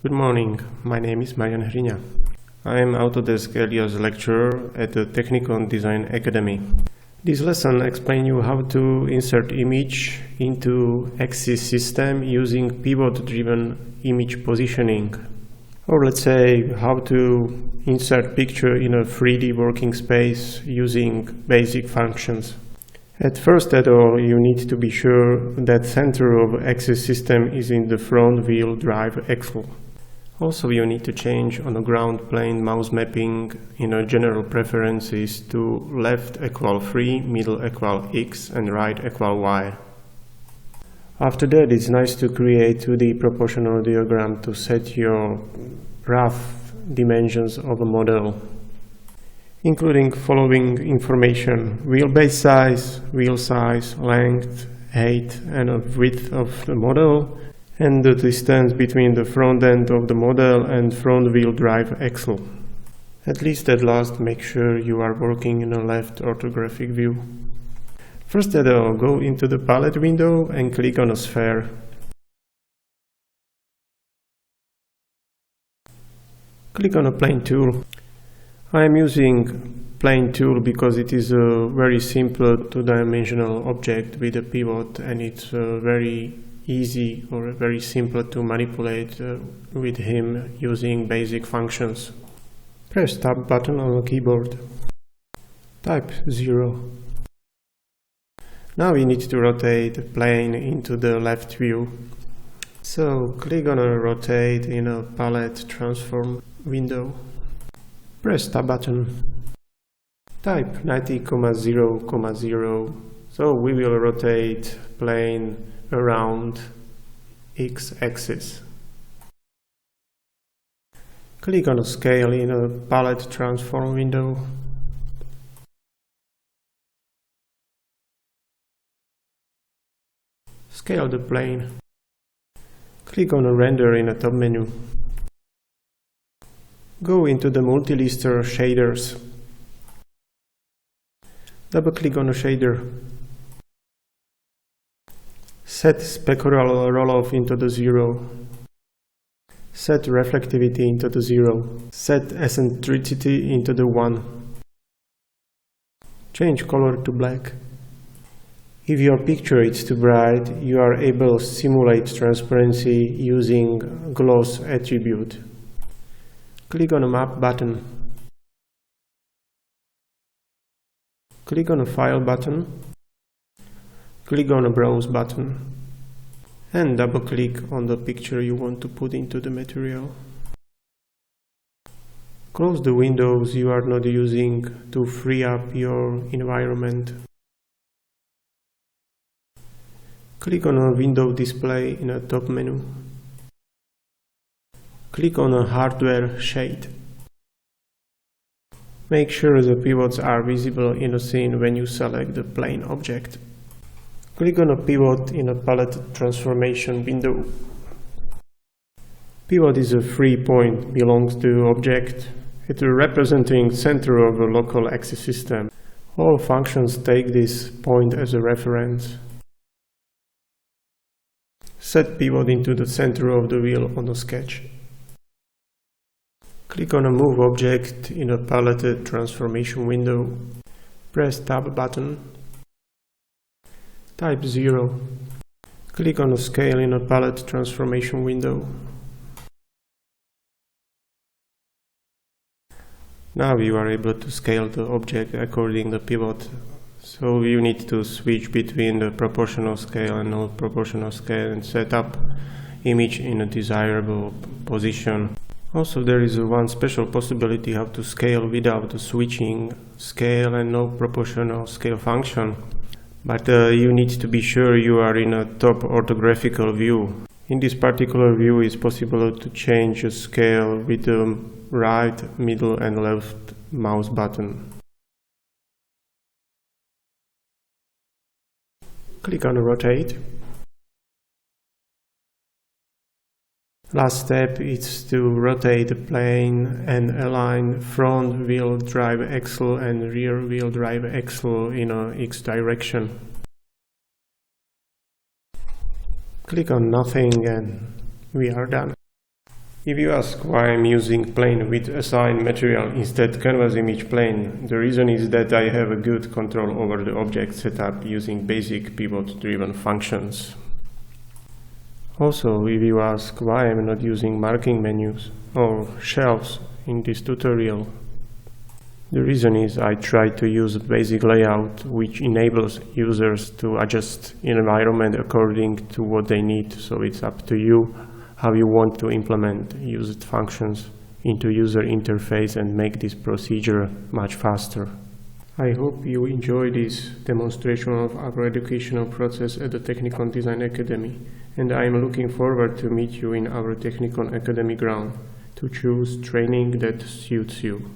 Good morning, my name is Marian Hryňa. I am Autodesk Alias lecturer at the Technicon Academy. This lesson explains you how to insert image into axis system using pivot-driven image positioning. Or let's say how to insert picture in a 3D working space using basic functions. At first at all, you need to be sure that center of axis system is in the front wheel drive axle. Also, you need to change on the ground plane mouse mapping in a general preferences to left equal 3, middle equal X and right equal Y. After that, it's nice to create 2D proportional diagram to set your rough dimensions of a model, including following information: wheelbase size, wheel size, length, height and width of the model, and the distance between the front end of the model and front wheel drive axle. At least at last, make sure you are working in a left orthographic view. First at all, go into the palette window and click on a sphere. Click on a plane tool. I am using plane tool because it is a very simple two-dimensional object with a pivot, and it's very easy or very simple to manipulate with him using basic functions. Press Tab button on the keyboard. Type 0. Now we need to rotate the plane into the left view. So click on a rotate in a palette transform window. Press Tab button. Type 90,0,0. So we will rotate plane around X-axis. Click on a scale in a palette transform window. Scale the plane. Click on a render in a top menu. Go into the multi-lister shaders. Double click on a shader. Set spectral roll-off into the 0. Set reflectivity into the 0. Set eccentricity into the 1. Change color to black. If your picture is too bright, you are able to simulate transparency using gloss attribute. Click on a map button. Click on a file button. Click on a browse button and double click on the picture you want to put into the material. Close the windows you are not using to free up your environment. Click on a window display in a top menu. Click on a hardware shade. Make sure the pivots are visible in the scene when you select the plane object. Click on a pivot in a palette transformation window. Pivot is a free point, belongs to object. It is representing center of a local axis system. All functions take this point as a reference. Set pivot into the center of the wheel on a sketch. Click on a move object in a palette transformation window. Press Tab button. Type 0. Click on a scale in a palette transformation window. Now you are able to scale the object according to the pivot. So you need to switch between the proportional scale and non-proportional scale and set up image in a desirable position. Also, there is one special possibility how to scale without switching scale and non-proportional scale function. But you need to be sure you are in a top orthographical view. In this particular view, it's possible to change the scale with the right, middle and left mouse button. Click on rotate. Last step is to rotate the plane and align front wheel drive axle and rear wheel drive axle in a X direction. Click on nothing and we are done. If you ask why I'm using plane with assigned material instead canvas image plane, the reason is that I have a good control over the object setup using basic pivot-driven functions. Also, if you ask why I'm not using marking menus or shelves in this tutorial, the reason is I try to use a basic layout which enables users to adjust environment according to what they need, so it's up to you how you want to implement used functions into user interface and make this procedure much faster. I hope you enjoy this demonstration of our educational process at the Technicon Design Academy, and I am looking forward to meet you in our Technicon Academy ground to choose training that suits you.